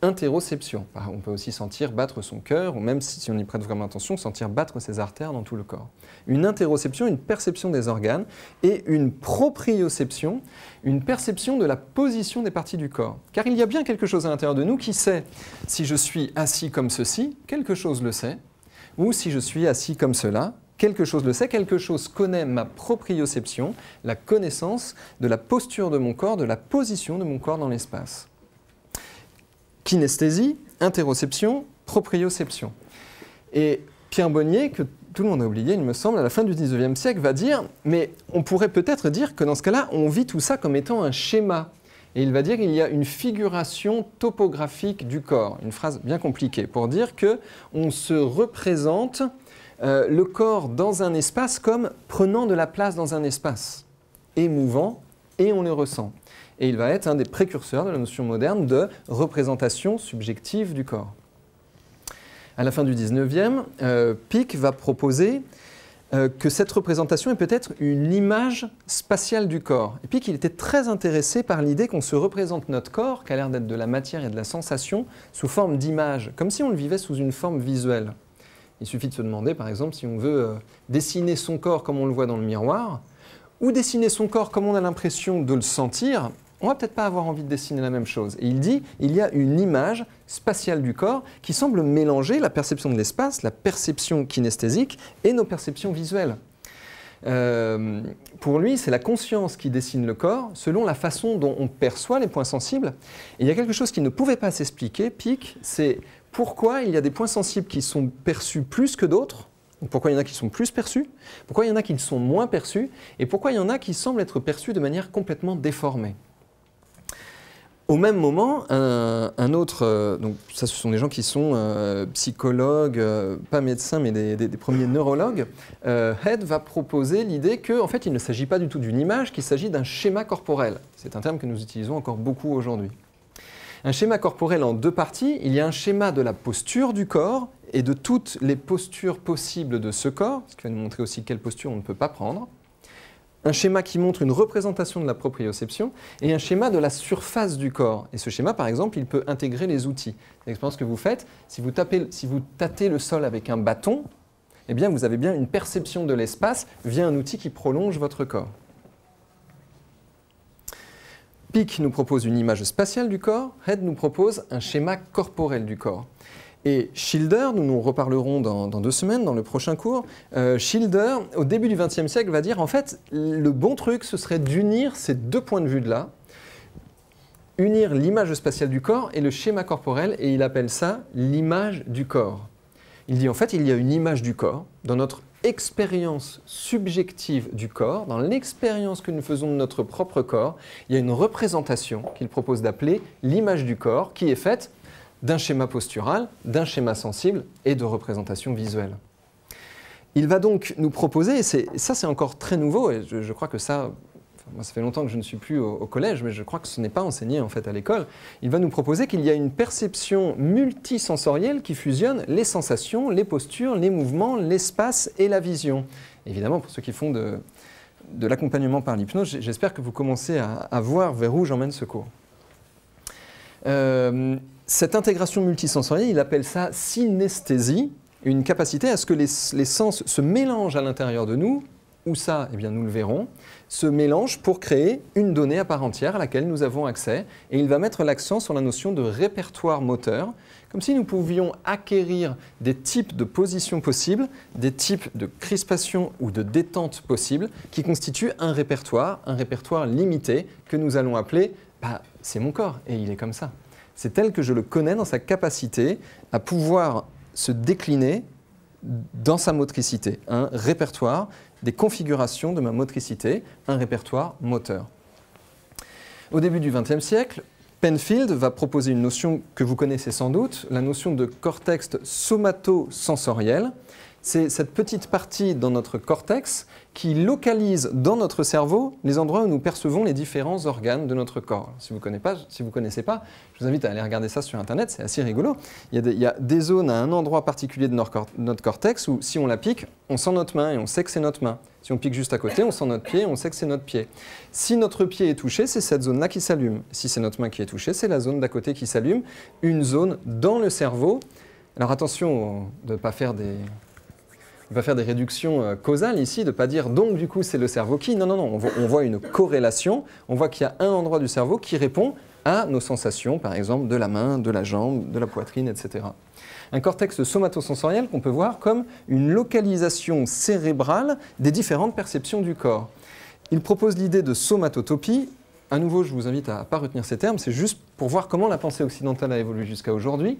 Interoception. On peut aussi sentir battre son cœur, ou même si on y prête vraiment attention, sentir battre ses artères dans tout le corps. Une interoception, une perception des organes, et une proprioception, une perception de la position des parties du corps. Car il y a bien quelque chose à l'intérieur de nous qui sait si je suis assis comme ceci, quelque chose le sait, ou si je suis assis comme cela, quelque chose le sait, quelque chose connaît ma proprioception, la connaissance de la posture de mon corps, de la position de mon corps dans l'espace. Kinesthésie, interoception, proprioception. Et Pierre Bonnier, que tout le monde a oublié, il me semble, à la fin du XIXe siècle, va dire « mais on pourrait peut-être dire que dans ce cas-là, on vit tout ça comme étant un schéma ». Et il va dire qu'il y a une figuration topographique du corps, une phrase bien compliquée, pour dire qu'on se représente le corps dans un espace comme prenant de la place dans un espace, émouvant, et on le ressent. Et il va être un des précurseurs de la notion moderne de représentation subjective du corps. À la fin du 19e, Pick va proposer que cette représentation est peut-être une image spatiale du corps. Et Pick, il était très intéressé par l'idée qu'on se représente notre corps, qui a l'air d'être de la matière et de la sensation, sous forme d'image, comme si on le vivait sous une forme visuelle. Il suffit de se demander, par exemple, si on veut dessiner son corps comme on le voit dans le miroir, ou dessiner son corps comme on a l'impression de le sentir, on va peut-être pas avoir envie de dessiner la même chose. Et il dit, il y a une image spatiale du corps qui semble mélanger la perception de l'espace, la perception kinesthésique et nos perceptions visuelles. Pour lui, c'est la conscience qui dessine le corps selon la façon dont on perçoit les points sensibles. Et il y a quelque chose qui ne pouvait pas s'expliquer, Pick, c'est pourquoi il y a des points sensibles qui sont perçus plus que d'autres, pourquoi il y en a qui sont plus perçus, pourquoi il y en a qui sont moins perçus, et pourquoi il y en a qui semblent être perçus de manière complètement déformée. Au même moment, un autre, donc ça ce sont des gens qui sont psychologues, pas médecins mais des premiers neurologues, Head va proposer l'idée qu'en fait il ne s'agit pas du tout d'une image, qu'il s'agit d'un schéma corporel. C'est un terme que nous utilisons encore beaucoup aujourd'hui. Un schéma corporel en deux parties, il y a un schéma de la posture du corps et de toutes les postures possibles de ce corps, ce qui va nous montrer aussi quelle posture on ne peut pas prendre. Un schéma qui montre une représentation de la proprioception et un schéma de la surface du corps. Et ce schéma, par exemple, il peut intégrer les outils. L'expérience que vous faites, si vous tâtez le sol avec un bâton, eh bien, vous avez bien une perception de l'espace via un outil qui prolonge votre corps. Pick nous propose une image spatiale du corps, Head nous propose un schéma corporel du corps. Et Schilder, nous nous reparlerons dans 2 semaines, dans le prochain cours, Schilder, au début du XXe siècle, va dire en fait, le bon truc, ce serait d'unir ces deux points de vue-là, unir l'image spatiale du corps et le schéma corporel, et il appelle ça l'image du corps. Il dit en fait, il y a une image du corps dans notre expérience subjective du corps, dans l'expérience que nous faisons de notre propre corps, il y a une représentation qu'il propose d'appeler l'image du corps, qui est faite d'un schéma postural, d'un schéma sensible et de représentation visuelle. Il va donc nous proposer, et ça c'est encore très nouveau, et je crois que ça, moi ça fait longtemps que je ne suis plus au collège, mais je crois que ce n'est pas enseigné en fait à l'école, il va nous proposer qu'il y a une perception multisensorielle qui fusionne les sensations, les postures, les mouvements, l'espace et la vision. Évidemment, pour ceux qui font de l'accompagnement par l'hypnose, j'espère que vous commencez à voir vers où j'emmène ce cours. Cette intégration multisensorielle, il appelle ça synesthésie, une capacité à ce que les sens se mélangent à l'intérieur de nous. Où ça, eh bien, nous le verrons, se mélangent pour créer une donnée à part entière à laquelle nous avons accès. Et il va mettre l'accent sur la notion de répertoire moteur, comme si nous pouvions acquérir des types de positions possibles, des types de crispation ou de détente possibles, qui constituent un répertoire limité que nous allons appeler « c'est mon corps et il est comme ça ». C'est tel que je le connais dans sa capacité à pouvoir se décliner dans sa motricité, un répertoire des configurations de ma motricité, un répertoire moteur. Au début du XXe siècle, Penfield va proposer une notion que vous connaissez sans doute, la notion de cortex somatosensoriel. C'est cette petite partie dans notre cortex qui localise dans notre cerveau les endroits où nous percevons les différents organes de notre corps. Si vous ne connaissez pas, je vous invite à aller regarder ça sur Internet, c'est assez rigolo. Il y a des zones à un endroit particulier de notre cortex où si on la pique, on sent notre main et on sait que c'est notre main. Si on pique juste à côté, on sent notre pied et on sait que c'est notre pied. Si notre pied est touché, c'est cette zone-là qui s'allume. Si c'est notre main qui est touchée, c'est la zone d'à côté qui s'allume. Une zone dans le cerveau. Alors attention de ne pas faire des réductions causales ici, de ne pas dire donc du coup c'est le cerveau qui. Non, on voit une corrélation, on voit qu'il y a un endroit du cerveau qui répond à nos sensations, par exemple de la main, de la jambe, de la poitrine, etc. Un cortex somatosensoriel qu'on peut voir comme une localisation cérébrale des différentes perceptions du corps. Il propose l'idée de somatotopie. À nouveau, je vous invite à ne pas retenir ces termes, c'est juste pour voir comment la pensée occidentale a évolué jusqu'à aujourd'hui.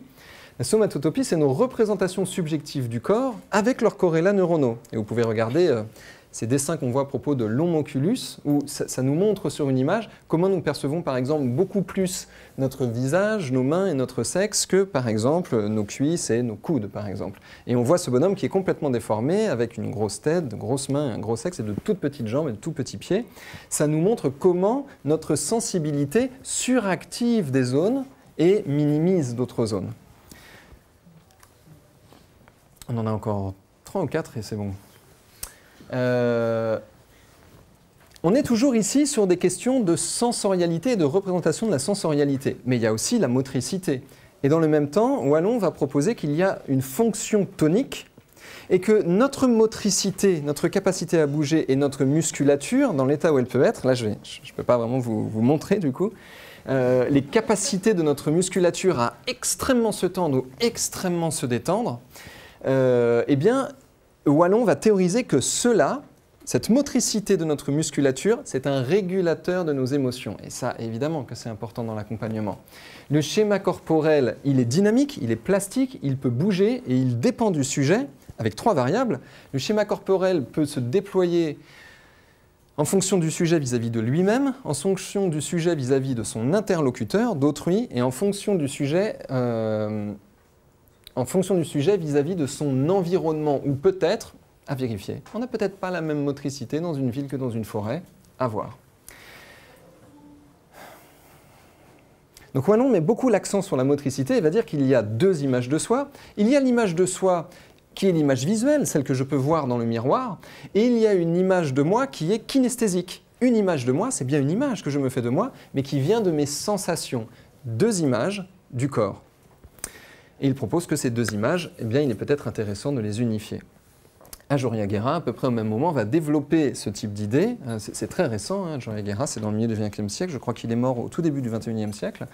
La somatotopie, c'est nos représentations subjectives du corps avec leurs corrélats neuronaux. Et vous pouvez regarder ces dessins qu'on voit à propos de l'homonculus, où ça nous montre sur une image comment nous percevons par exemple beaucoup plus notre visage, nos mains et notre sexe que par exemple nos cuisses et nos coudes par exemple. Et on voit ce bonhomme qui est complètement déformé avec une grosse tête, de grosses mains, un gros sexe et de toutes petites jambes et de tout petits pieds. Ça nous montre comment notre sensibilité suractive des zones et minimise d'autres zones. On en a encore 3 ou 4 et c'est bon. On est toujours ici sur des questions de sensorialité et de représentation de la sensorialité. Mais il y a aussi la motricité. Et dans le même temps, Wallon va proposer qu'il y a une fonction tonique et que notre motricité, notre capacité à bouger et notre musculature, dans l'état où elle peut être, là je ne peux pas vraiment vous montrer du coup, les capacités de notre musculature à extrêmement se tendre ou extrêmement se détendre, eh bien, Wallon va théoriser que cela, cette motricité de notre musculature, c'est un régulateur de nos émotions. Et ça, évidemment que c'est important dans l'accompagnement. Le schéma corporel, il est dynamique, il est plastique, il peut bouger et il dépend du sujet, avec 3 variables. Le schéma corporel peut se déployer en fonction du sujet vis-à-vis de lui-même, en fonction du sujet vis-à-vis de son interlocuteur, d'autrui, et en fonction du sujet vis-à-vis de son environnement, ou peut-être, à vérifier, on n'a peut-être pas la même motricité dans une ville que dans une forêt, à voir. Donc Wallon met beaucoup l'accent sur la motricité et va dire qu'il y a 2 images de soi. Il y a l'image de soi qui est l'image visuelle, celle que je peux voir dans le miroir, et il y a une image de moi qui est kinesthésique. Une image de moi, c'est bien une image que je me fais de moi, mais qui vient de mes sensations. 2 images du corps. Et il propose que ces 2 images, eh bien, il est peut-être intéressant de les unifier. Ajoria Guerra, à peu près au même moment, va développer ce type d'idée. C'est très récent, Ajoria Guerra, c'est dans le milieu du XXe siècle, je crois qu'il est mort au tout début du XXIe siècle.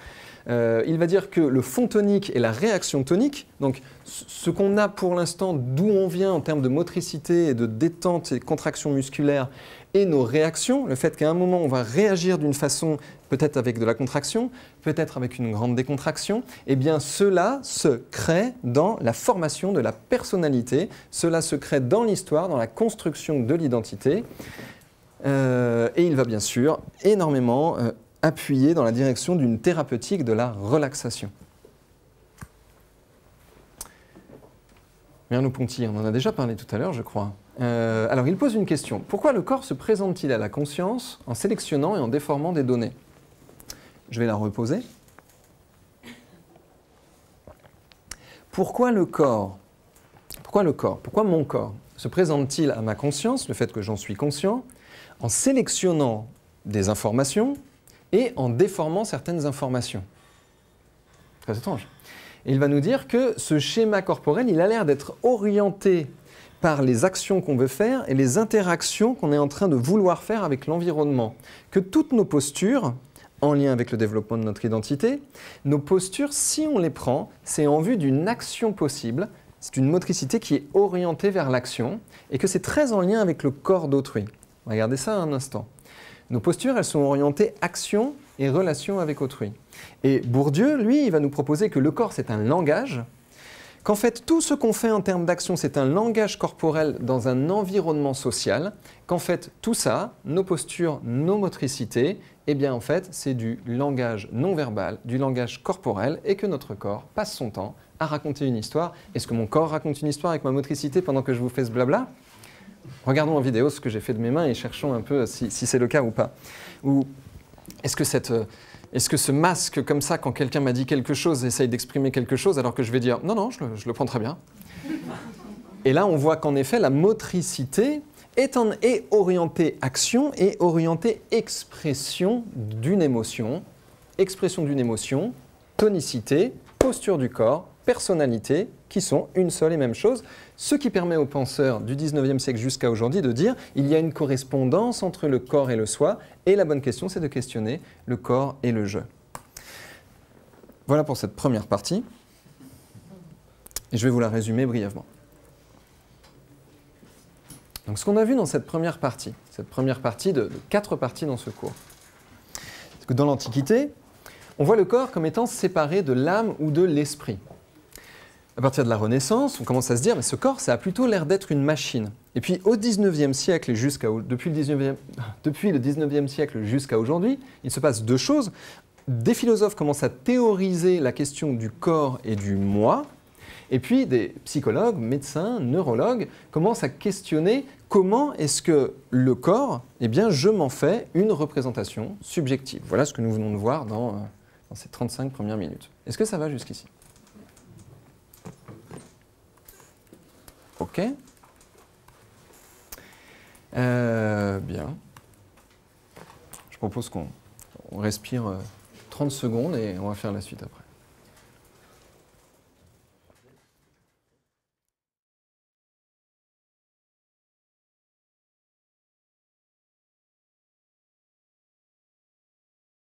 Il va dire que le fond tonique et la réaction tonique, donc ce qu'on a pour l'instant, d'où on vient en termes de motricité et de détente et de contraction musculaire, et nos réactions, le fait qu'à un moment on va réagir d'une façon, peut-être avec de la contraction, peut-être avec une grande décontraction, eh bien cela se crée dans la formation de la personnalité, cela se crée dans l'histoire, dans la construction de l'identité, et il va bien sûr énormément appuyer dans la direction d'une thérapeutique de la relaxation. Merleau-Ponty, on en a déjà parlé tout à l'heure, je crois. Alors, il pose une question. Pourquoi le corps se présente-t-il à la conscience en sélectionnant et en déformant des données? Je vais la reposer. Pourquoi le corps, pourquoi mon corps se présente-t-il à ma conscience, le fait que j'en suis conscient, en sélectionnant des informations et en déformant certaines informations? Très étrange. Et il va nous dire que ce schéma corporel, il a l'air d'être orienté par les actions qu'on veut faire et les interactions qu'on est en train de vouloir faire avec l'environnement. Que toutes nos postures, en lien avec le développement de notre identité, nos postures, si on les prend, c'est en vue d'une action possible, c'est une motricité qui est orientée vers l'action et que c'est très en lien avec le corps d'autrui. Regardez ça un instant. Nos postures, elles sont orientées action et relation avec autrui. Et Bourdieu, lui, il va nous proposer que le corps, c'est un langage, qu'en fait, tout ce qu'on fait en termes d'action, c'est un langage corporel dans un environnement social, qu'en fait, tout ça, nos postures, nos motricités, eh bien, en fait, c'est du langage non verbal, du langage corporel, et que notre corps passe son temps à raconter une histoire. Est-ce que mon corps raconte une histoire avec ma motricité pendant que je vous fais ce blabla? Regardons en vidéo ce que j'ai fait de mes mains et cherchons un peu si c'est le cas ou pas. Ou est-ce que ce masque comme ça, quand quelqu'un m'a dit quelque chose, essaye d'exprimer quelque chose alors que je vais dire « non, non, je le prends très bien ». Et là, on voit qu'en effet, la motricité est orientée action et orientée expression d'une émotion, tonicité, posture du corps, personnalité, qui sont une seule et même chose, ce qui permet aux penseurs du 19e siècle jusqu'à aujourd'hui de dire il y a une correspondance entre le corps et le soi, et la bonne question c'est de questionner le corps et le je. Voilà pour cette première partie, et je vais vous la résumer brièvement. Donc ce qu'on a vu dans cette première partie de 4 parties dans ce cours, c'est que dans l'Antiquité, on voit le corps comme étant séparé de l'âme ou de l'esprit. À partir de la Renaissance, on commence à se dire mais ce corps, ça a plutôt l'air d'être une machine. Et puis au 19e siècle, depuis le 19e siècle jusqu'à aujourd'hui, il se passe 2 choses. Des philosophes commencent à théoriser la question du corps et du moi, et puis des psychologues, médecins, neurologues commencent à questionner comment est-ce que le corps, eh bien je m'en fais une représentation subjective. Voilà ce que nous venons de voir dans ces 35 premières minutes. Est-ce que ça va jusqu'ici ? OK. Bien. Je propose qu'on respire 30 secondes et on va faire la suite après.